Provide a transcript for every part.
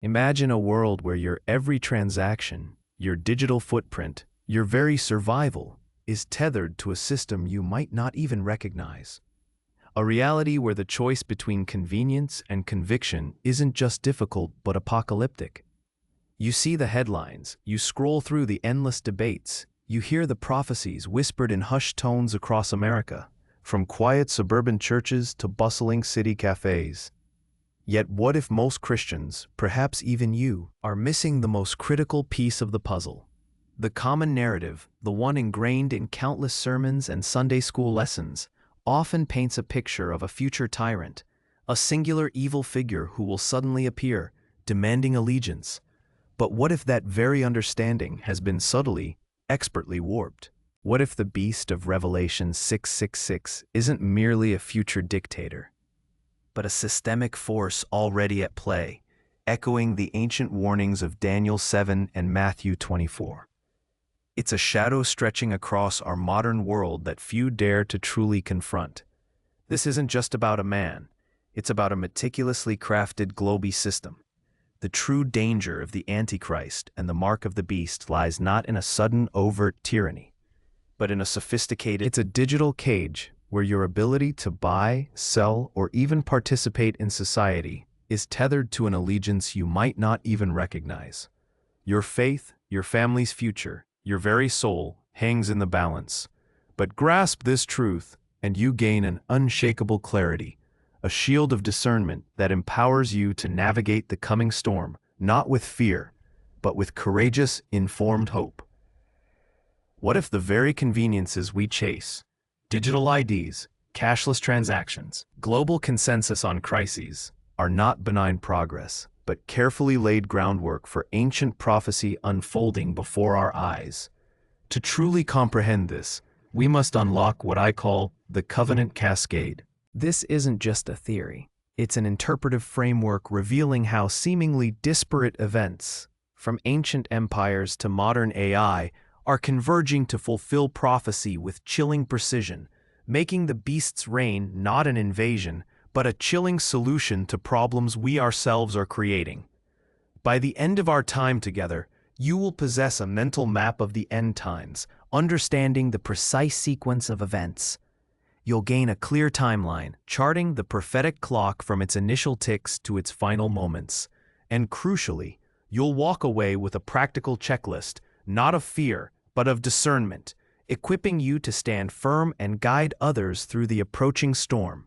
Imagine a world where your every transaction, your digital footprint, your very survival is tethered to a system you might not even recognize. A reality where the choice between convenience and conviction isn't just difficult but apocalyptic. You see the headlines, you scroll through the endless debates, you hear the prophecies whispered in hushed tones across America, from quiet suburban churches to bustling city cafes. Yet what if most Christians, perhaps even you, are missing the most critical piece of the puzzle? The common narrative, the one ingrained in countless sermons and Sunday school lessons, often paints a picture of a future tyrant, a singular evil figure who will suddenly appear, demanding allegiance. But what if that very understanding has been subtly, expertly warped? What if the beast of Revelation 6:66 isn't merely a future dictator, but a systemic force already at play, echoing the ancient warnings of Daniel 7 and Matthew 24? It's a shadow stretching across our modern world that few dare to truly confront. This isn't just about a man, it's about a meticulously crafted global system. The true danger of the Antichrist and the mark of the beast lies not in a sudden, overt tyranny, but in a sophisticated— It's a digital cage where your ability to buy, sell, or even participate in society is tethered to an allegiance you might not even recognize. Your faith, your family's future, your very soul hangs in the balance. But grasp this truth, and you gain an unshakable clarity, a shield of discernment that empowers you to navigate the coming storm, not with fear, but with courageous, informed hope. What if the very conveniences we chase— digital IDs, cashless transactions, global consensus on crises— are not benign progress, but carefully laid groundwork for ancient prophecy unfolding before our eyes? To truly comprehend this, we must unlock what I call the covenant cascade. This isn't just a theory. It's an interpretive framework revealing how seemingly disparate events, from ancient empires to modern AI, are converging to fulfill prophecy with chilling precision, making the beast's reign not an invasion, but a chilling solution to problems we ourselves are creating. By the end of our time together, you will possess a mental map of the end times, understanding the precise sequence of events. You'll gain a clear timeline, charting the prophetic clock from its initial ticks to its final moments. And crucially, you'll walk away with a practical checklist, not of fear, but of discernment, equipping you to stand firm and guide others through the approaching storm.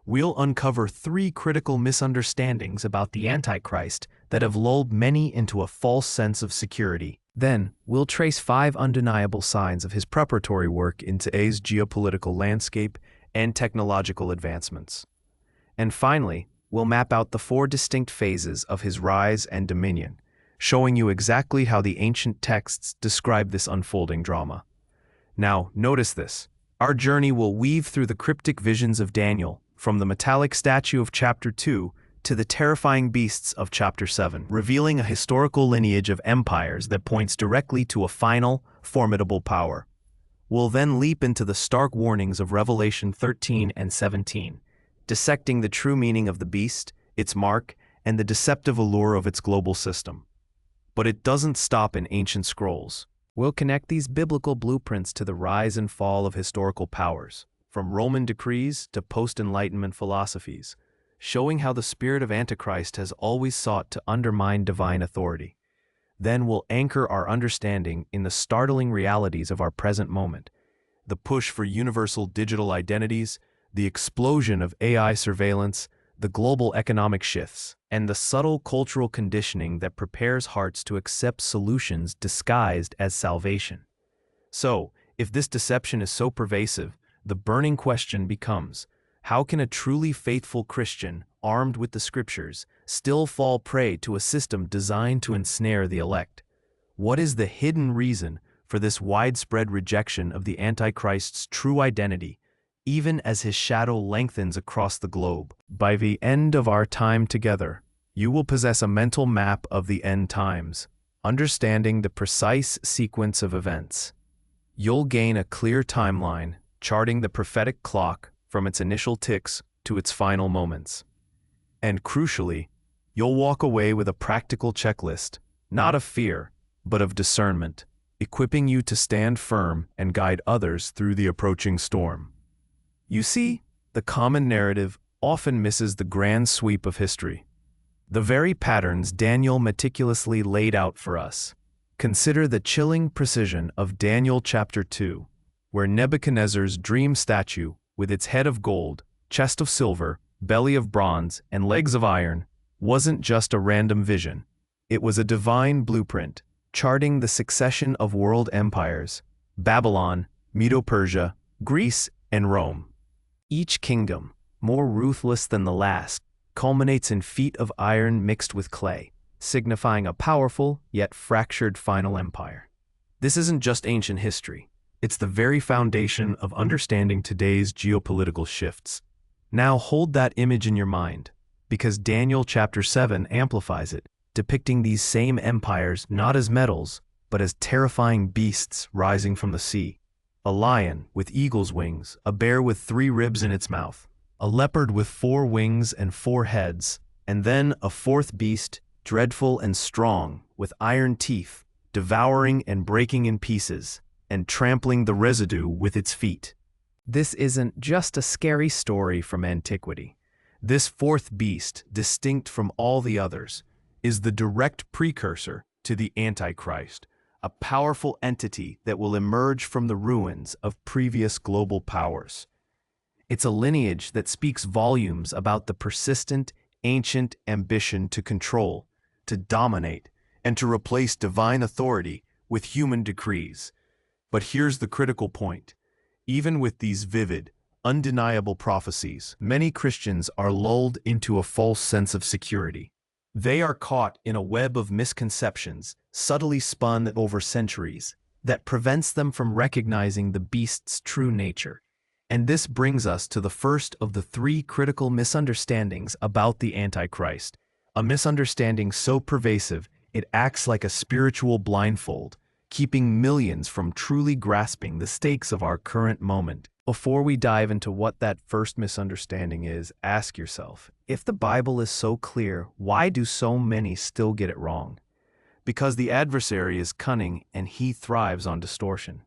We'll uncover 3 critical misunderstandings about the Antichrist that have lulled many into a false sense of security. Then, we'll trace 5 undeniable signs of his preparatory work in today's geopolitical landscape and technological advancements. And finally, we'll map out the 4 distinct phases of his rise and dominion, showing you exactly how the ancient texts describe this unfolding drama. Now, notice this. Our journey will weave through the cryptic visions of Daniel, from the metallic statue of chapter 2 to the terrifying beasts of chapter 7, revealing a historical lineage of empires that points directly to a final, formidable power. We'll then leap into the stark warnings of Revelation 13 and 17, dissecting the true meaning of the beast, its mark, and the deceptive allure of its global system. But it doesn't stop in ancient scrolls. We'll connect these biblical blueprints to the rise and fall of historical powers, from Roman decrees to post-Enlightenment philosophies, showing how the spirit of Antichrist has always sought to undermine divine authority. Then we'll anchor our understanding in the startling realities of our present moment: the push for universal digital identities, the explosion of AI surveillance, the global economic shifts, and the subtle cultural conditioning that prepares hearts to accept solutions disguised as salvation. So, if this deception is so pervasive, the burning question becomes, how can a truly faithful Christian, armed with the scriptures, still fall prey to a system designed to ensnare the elect? What is the hidden reason for this widespread rejection of the Antichrist's true identity, even as his shadow lengthens across the globe? By the end of our time together, you will possess a mental map of the end times, understanding the precise sequence of events. You'll gain a clear timeline, charting the prophetic clock from its initial ticks to its final moments. And crucially, You'll walk away with a practical checklist, not of fear, but of discernment, equipping you to stand firm and guide others through the approaching storm. You see, the common narrative often misses the grand sweep of history. The very patterns Daniel meticulously laid out for us. Consider the chilling precision of Daniel chapter 2, where Nebuchadnezzar's dream statue, with its head of gold, chest of silver, belly of bronze, and legs of iron, wasn't just a random vision. It was a divine blueprint, charting the succession of world empires: Babylon, Medo-Persia, Greece, and Rome. Each kingdom, more ruthless than the last, culminates in feet of iron mixed with clay, signifying a powerful yet fractured final empire. This isn't just ancient history. It's the very foundation of understanding today's geopolitical shifts. Now hold that image in your mind, because Daniel chapter 7 amplifies it, depicting these same empires not as metals, but as terrifying beasts rising from the sea. A lion with eagle's wings, a bear with 3 ribs in its mouth, a leopard with 4 wings and 4 heads, and then a 4th beast, dreadful and strong, with iron teeth, devouring and breaking in pieces, and trampling the residue with its feet. This isn't just a scary story from antiquity. This 4th beast, distinct from all the others, is the direct precursor to the Antichrist, a powerful entity that will emerge from the ruins of previous global powers. It's a lineage that speaks volumes about the persistent, ancient ambition to control, to dominate, and to replace divine authority with human decrees. But here's the critical point. Even with these vivid, undeniable prophecies, many Christians are lulled into a false sense of security. They are caught in a web of misconceptions, subtly spun over centuries, that prevents them from recognizing the beast's true nature. And this brings us to the first of the 3 critical misunderstandings about the Antichrist, a misunderstanding so pervasive it acts like a spiritual blindfold, keeping millions from truly grasping the stakes of our current moment. Before we dive into what that first misunderstanding is, ask yourself, if the Bible is so clear, why do so many still get it wrong? Because the adversary is cunning and he thrives on distortion.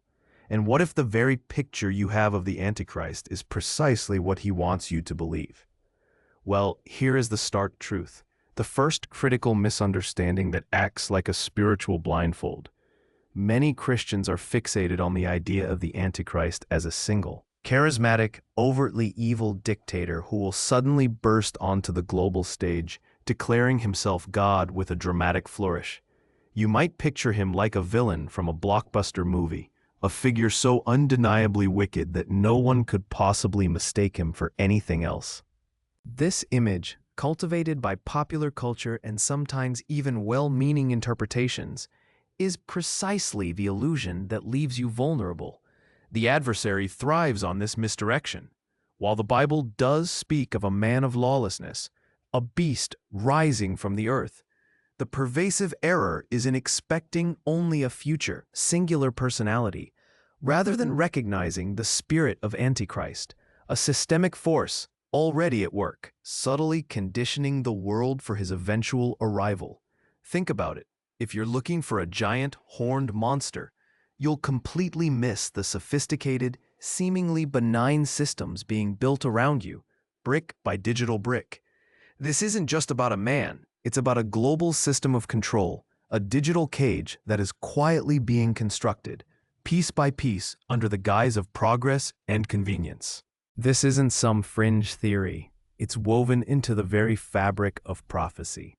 And what if the very picture you have of the Antichrist is precisely what he wants you to believe? Well, here is the stark truth. The first critical misunderstanding that acts like a spiritual blindfold. Many Christians are fixated on the idea of the Antichrist as a single, charismatic, overtly evil dictator who will suddenly burst onto the global stage, declaring himself God with a dramatic flourish. You might picture him like a villain from a blockbuster movie, a figure so undeniably wicked that no one could possibly mistake him for anything else. This image, cultivated by popular culture and sometimes even well-meaning interpretations, is precisely the illusion that leaves you vulnerable. The adversary thrives on this misdirection. While the Bible does speak of a man of lawlessness, a beast rising from the earth, the pervasive error is in expecting only a future, singular personality, rather than recognizing the spirit of Antichrist, a systemic force already at work, subtly conditioning the world for his eventual arrival. Think about it. If you're looking for a giant, horned monster, you'll completely miss the sophisticated, seemingly benign systems being built around you, brick by digital brick. This isn't just about a man, it's about a global system of control, a digital cage that is quietly being constructed, piece by piece, under the guise of progress and convenience. This isn't some fringe theory, it's woven into the very fabric of prophecy.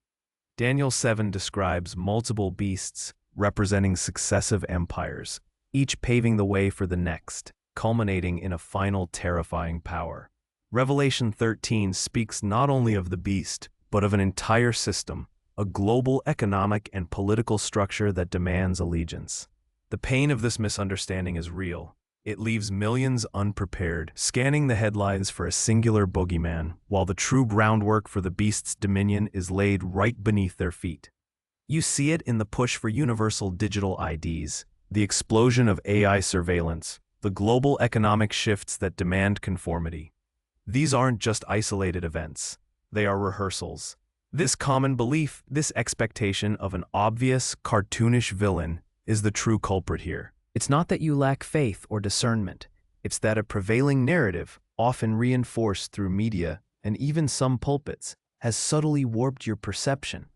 Daniel 7 describes multiple beasts representing successive empires, each paving the way for the next, culminating in a final terrifying power. Revelation 13 speaks not only of the beast, but of an entire system, a global economic and political structure that demands allegiance. The pain of this misunderstanding is real. It leaves millions unprepared, scanning the headlines for a singular bogeyman, while the true groundwork for the beast's dominion is laid right beneath their feet. You see it in the push for universal digital IDs, the explosion of AI surveillance, the global economic shifts that demand conformity. These aren't just isolated events. They are rehearsals. This common belief, this expectation of an obvious, cartoonish villain, is the true culprit here. It's not that you lack faith or discernment. It's that a prevailing narrative, often reinforced through media and even some pulpits, has subtly warped your perception.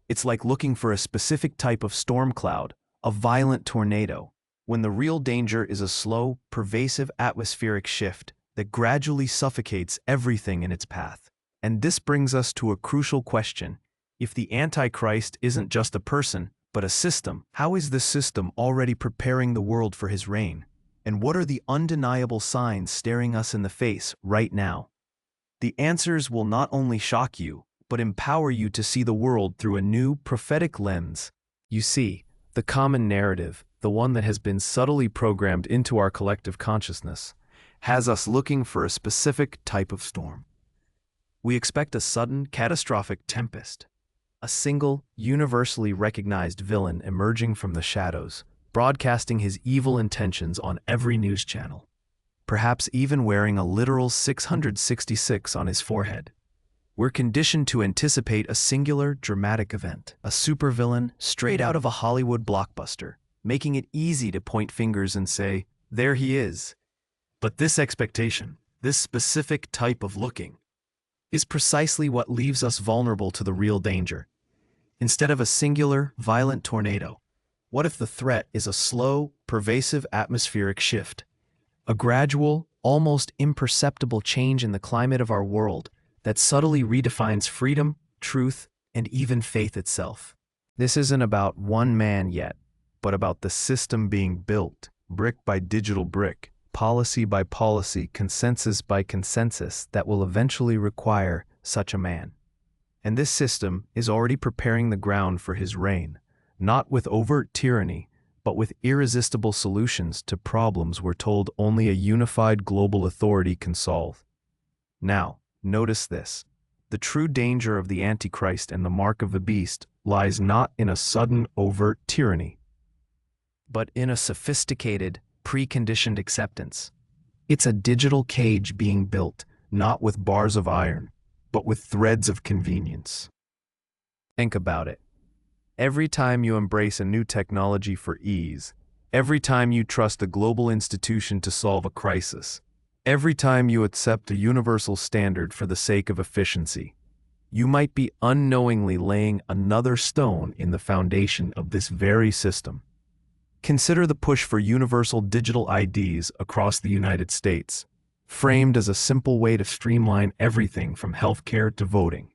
It's like looking for a specific type of storm cloud, a violent tornado, when the real danger is a slow, pervasive atmospheric shift that gradually suffocates everything in its path. And this brings us to a crucial question. If the Antichrist isn't just a person, but a system, how is this system already preparing the world for his reign? And what are the undeniable signs staring us in the face right now? The answers will not only shock you, but empower you to see the world through a new, prophetic lens. You see, the common narrative, the one that has been subtly programmed into our collective consciousness, has us looking for a specific type of storm. We expect a sudden, catastrophic tempest, a single, universally recognized villain emerging from the shadows, broadcasting his evil intentions on every news channel, perhaps even wearing a literal 666 on his forehead. We're conditioned to anticipate a singular, dramatic event, a supervillain straight out of a Hollywood blockbuster, making it easy to point fingers and say, "There he is." But this expectation, this specific type of looking, is precisely what leaves us vulnerable to the real danger. Instead of a singular, violent tornado, what if the threat is a slow, pervasive atmospheric shift? A gradual, almost imperceptible change in the climate of our world that subtly redefines freedom, truth, and even faith itself. This isn't about one man yet, but about the system being built, brick by digital brick, policy by policy, consensus by consensus, that will eventually require such a man. And this system is already preparing the ground for his reign, not with overt tyranny, but with irresistible solutions to problems we're told only a unified global authority can solve. Now, notice this. The true danger of the Antichrist and the mark of the beast lies not in a sudden, overt tyranny, but in a sophisticated, preconditioned acceptance. It's a digital cage being built, not with bars of iron, but with threads of convenience. Think about it. Every time you embrace a new technology for ease, every time you trust a global institution to solve a crisis, every time you accept a universal standard for the sake of efficiency, you might be unknowingly laying another stone in the foundation of this very system. Consider the push for universal digital IDs across the United States, framed as a simple way to streamline everything from healthcare to voting.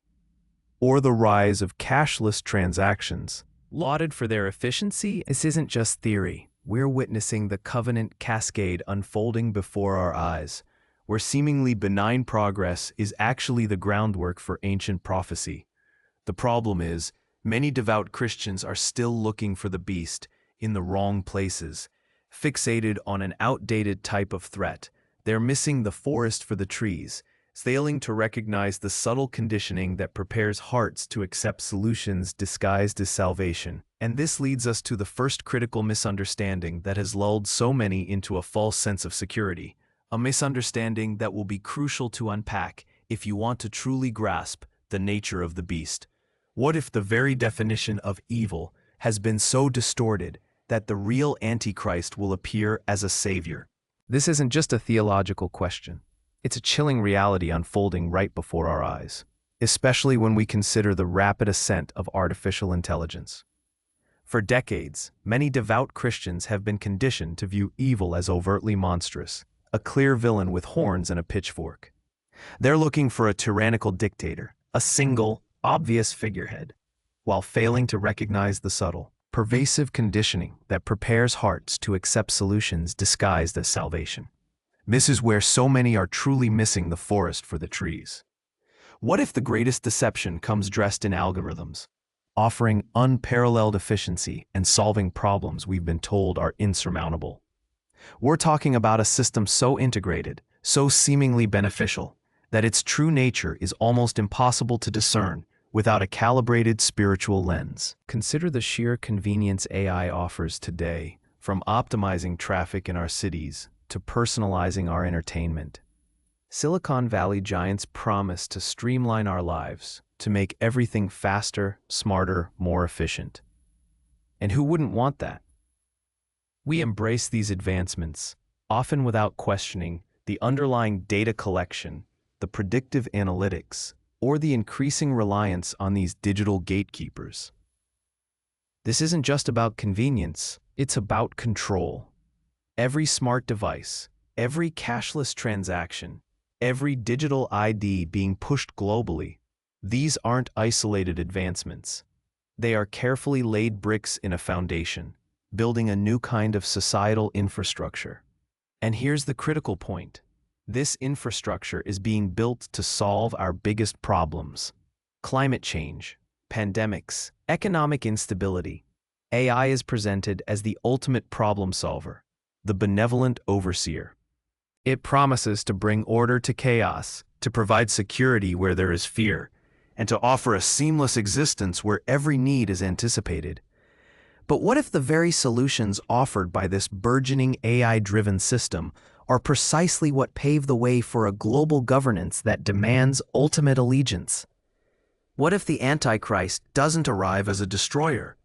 Or the rise of cashless transactions, lauded for their efficiency. This isn't just theory. We're witnessing the covenant cascade unfolding before our eyes, where seemingly benign progress is actually the groundwork for ancient prophecy. The problem is, many devout Christians are still looking for the beast in the wrong places, fixated on an outdated type of threat. They're missing the forest for the trees, failing to recognize the subtle conditioning that prepares hearts to accept solutions disguised as salvation. And this leads us to the first critical misunderstanding that has lulled so many into a false sense of security, a misunderstanding that will be crucial to unpack if you want to truly grasp the nature of the beast. What if the very definition of evil has been so distorted that the real Antichrist will appear as a savior? This isn't just a theological question. It's a chilling reality unfolding right before our eyes, especially when we consider the rapid ascent of artificial intelligence. For decades, many devout Christians have been conditioned to view evil as overtly monstrous, a clear villain with horns and a pitchfork. They're looking for a tyrannical dictator, a single, obvious figurehead, while failing to recognize the subtle, pervasive conditioning that prepares hearts to accept solutions disguised as salvation. This is where so many are truly missing the forest for the trees. What if the greatest deception comes dressed in algorithms, offering unparalleled efficiency and solving problems we've been told are insurmountable? We're talking about a system so integrated, so seemingly beneficial, that its true nature is almost impossible to discern without a calibrated spiritual lens. Consider the sheer convenience AI offers today, from optimizing traffic in our cities to personalizing our entertainment. Silicon Valley giants promise to streamline our lives, to make everything faster, smarter, more efficient. And who wouldn't want that? We embrace these advancements, often without questioning the underlying data collection, the predictive analytics, or the increasing reliance on these digital gatekeepers. This isn't just about convenience, it's about control. Every smart device, every cashless transaction, every digital ID being pushed globally, these aren't isolated advancements. They are carefully laid bricks in a foundation, building a new kind of societal infrastructure. And here's the critical point. This infrastructure is being built to solve our biggest problems: climate change, pandemics, economic instability. AI is presented as the ultimate problem solver, the benevolent overseer. It promises to bring order to chaos, to provide security where there is fear, and to offer a seamless existence where every need is anticipated. But what if the very solutions offered by this burgeoning AI-driven system are precisely what pave the way for a global governance that demands ultimate allegiance? What if the Antichrist doesn't arrive as a destroyer,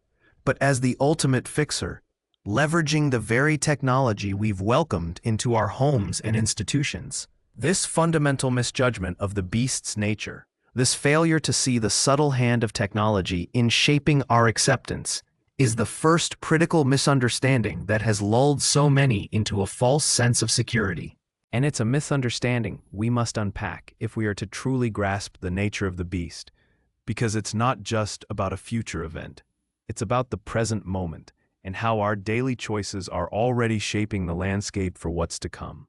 but as the ultimate fixer, leveraging the very technology we've welcomed into our homes and institutions? This fundamental misjudgment of the beast's nature, this failure to see the subtle hand of technology in shaping our acceptance, is the first critical misunderstanding that has lulled so many into a false sense of security. And it's a misunderstanding we must unpack if we are to truly grasp the nature of the beast, because it's not just about a future event. It's about the present moment and how our daily choices are already shaping the landscape for what's to come.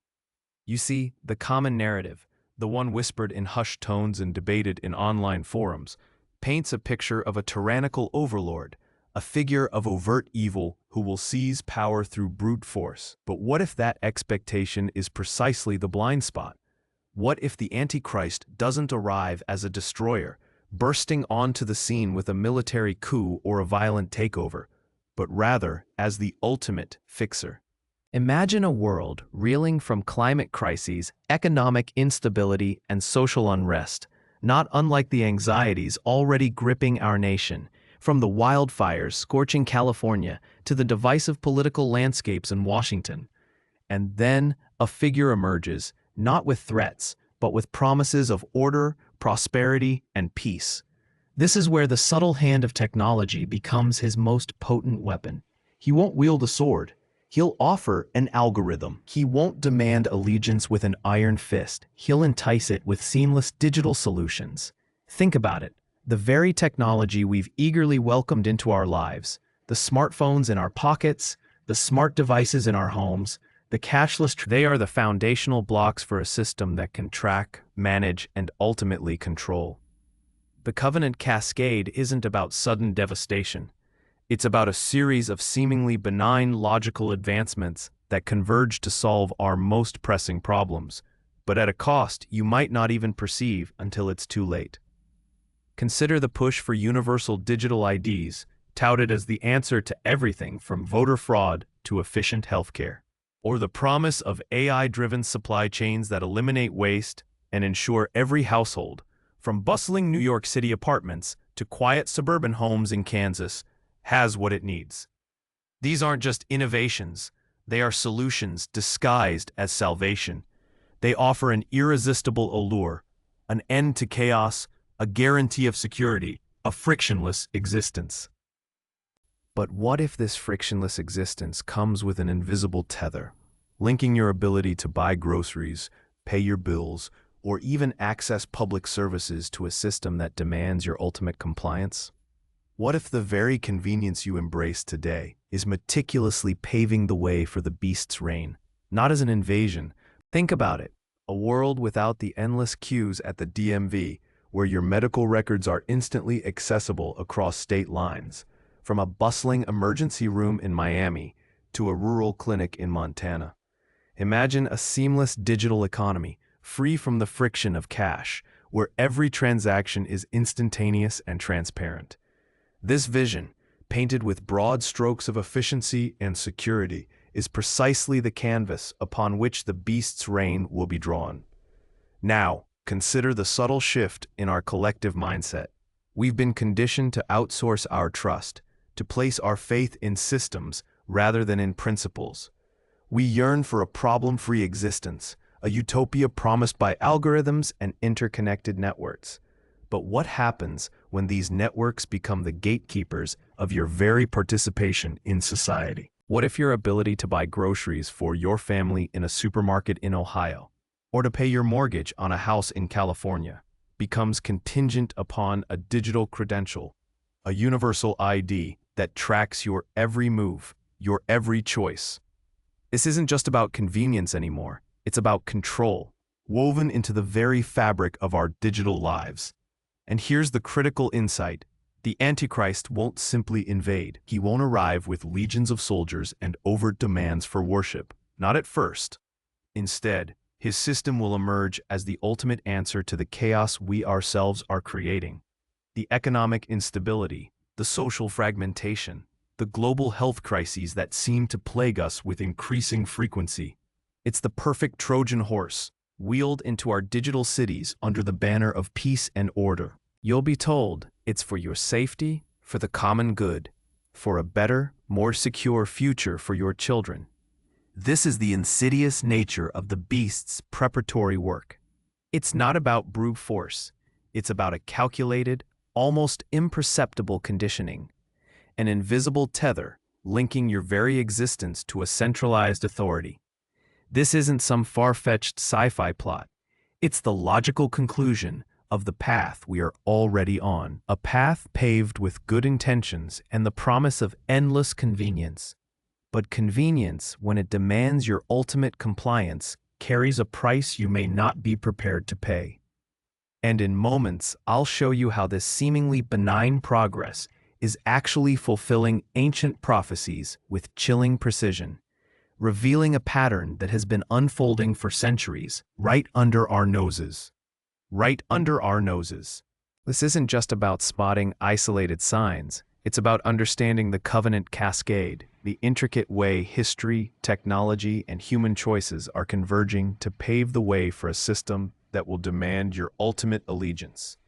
You see, the common narrative, the one whispered in hushed tones and debated in online forums, paints a picture of a tyrannical overlord, a figure of overt evil who will seize power through brute force. But what if that expectation is precisely the blind spot? What if the Antichrist doesn't arrive as a destroyer, bursting onto the scene with a military coup or a violent takeover, but rather as the ultimate fixer? Imagine a world reeling from climate crises, economic instability, and social unrest, not unlike the anxieties already gripping our nation, from the wildfires scorching California to the divisive political landscapes in Washington. And then a figure emerges, not with threats, but with promises of order, prosperity, and peace. This is where the subtle hand of technology becomes his most potent weapon. He won't wield a sword. He'll offer an algorithm. He won't demand allegiance with an iron fist. He'll entice it with seamless digital solutions. Think about it. The very technology we've eagerly welcomed into our lives, the smartphones in our pockets, the smart devices in our homes, the cashless, they are the foundational blocks for a system that can track, manage, and ultimately control. The Covenant Cascade isn't about sudden devastation. It's about a series of seemingly benign logical advancements that converge to solve our most pressing problems, but at a cost you might not even perceive until it's too late. Consider the push for universal digital IDs, touted as the answer to everything from voter fraud to efficient healthcare. Or the promise of AI-driven supply chains that eliminate waste and ensure every household, from bustling New York City apartments to quiet suburban homes in Kansas, has what it needs. These aren't just innovations, they are solutions disguised as salvation. They offer an irresistible allure, an end to chaos, a guarantee of security, a frictionless existence. But what if this frictionless existence comes with an invisible tether, linking your ability to buy groceries, pay your bills, or even access public services to a system that demands your ultimate compliance? What if the very convenience you embrace today is meticulously paving the way for the beast's reign, not as an invasion? Think about it, a world without the endless queues at the DMV, where your medical records are instantly accessible across state lines, from a bustling emergency room in Miami to a rural clinic in Montana. Imagine a seamless digital economy, free from the friction of cash, where every transaction is instantaneous and transparent. This vision, painted with broad strokes of efficiency and security, is precisely the canvas upon which the beast's reign will be drawn. Now, consider the subtle shift in our collective mindset. We've been conditioned to outsource our trust, to place our faith in systems rather than in principles. We yearn for a problem-free existence, a utopia promised by algorithms and interconnected networks. But what happens when these networks become the gatekeepers of your very participation in society? What if your ability to buy groceries for your family in a supermarket in Ohio, or to pay your mortgage on a house in California, becomes contingent upon a digital credential, a universal ID that tracks your every move, your every choice? This isn't just about convenience anymore. It's about control, woven into the very fabric of our digital lives. And here's the critical insight. The Antichrist won't simply invade. He won't arrive with legions of soldiers and overt demands for worship. Not at first. Instead, his system will emerge as the ultimate answer to the chaos we ourselves are creating. The economic instability, the social fragmentation, the global health crises that seem to plague us with increasing frequency. It's the perfect Trojan horse, wheeled into our digital cities under the banner of peace and order. You'll be told it's for your safety, for the common good, for a better, more secure future for your children. This is the insidious nature of the beast's preparatory work. It's not about brute force. It's about a calculated, almost imperceptible conditioning, an invisible tether linking your very existence to a centralized authority. This isn't some far-fetched sci-fi plot. It's the logical conclusion of the path we are already on, a path paved with good intentions and the promise of endless convenience. But convenience, when it demands your ultimate compliance, carries a price you may not be prepared to pay. And in moments, I'll show you how this seemingly benign progress is actually fulfilling ancient prophecies with chilling precision, revealing a pattern that has been unfolding for centuries, right under our noses. Right under our noses. This isn't just about spotting isolated signs. It's about understanding the covenant cascade, the intricate way history, technology, and human choices are converging to pave the way for a system that will demand your ultimate allegiance.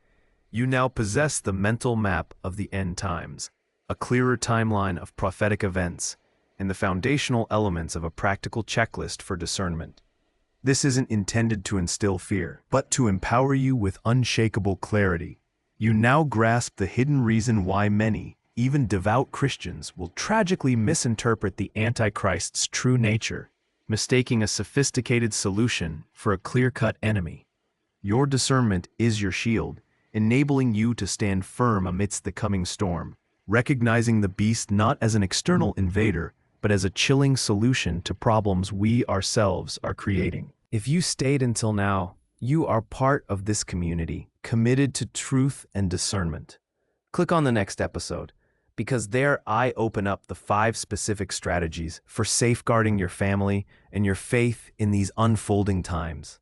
You now possess the mental map of the end times, a clearer timeline of prophetic events, and the foundational elements of a practical checklist for discernment. This isn't intended to instill fear, but to empower you with unshakable clarity. You now grasp the hidden reason why many, even devout Christians, will tragically misinterpret the Antichrist's true nature, mistaking a sophisticated solution for a clear-cut enemy. Your discernment is your shield, enabling you to stand firm amidst the coming storm, recognizing the beast not as an external invader, but as a chilling solution to problems we ourselves are creating. If you stayed until now, you are part of this community, committed to truth and discernment. Click on the next episode, because there I open up the 5 specific strategies for safeguarding your family and your faith in these unfolding times.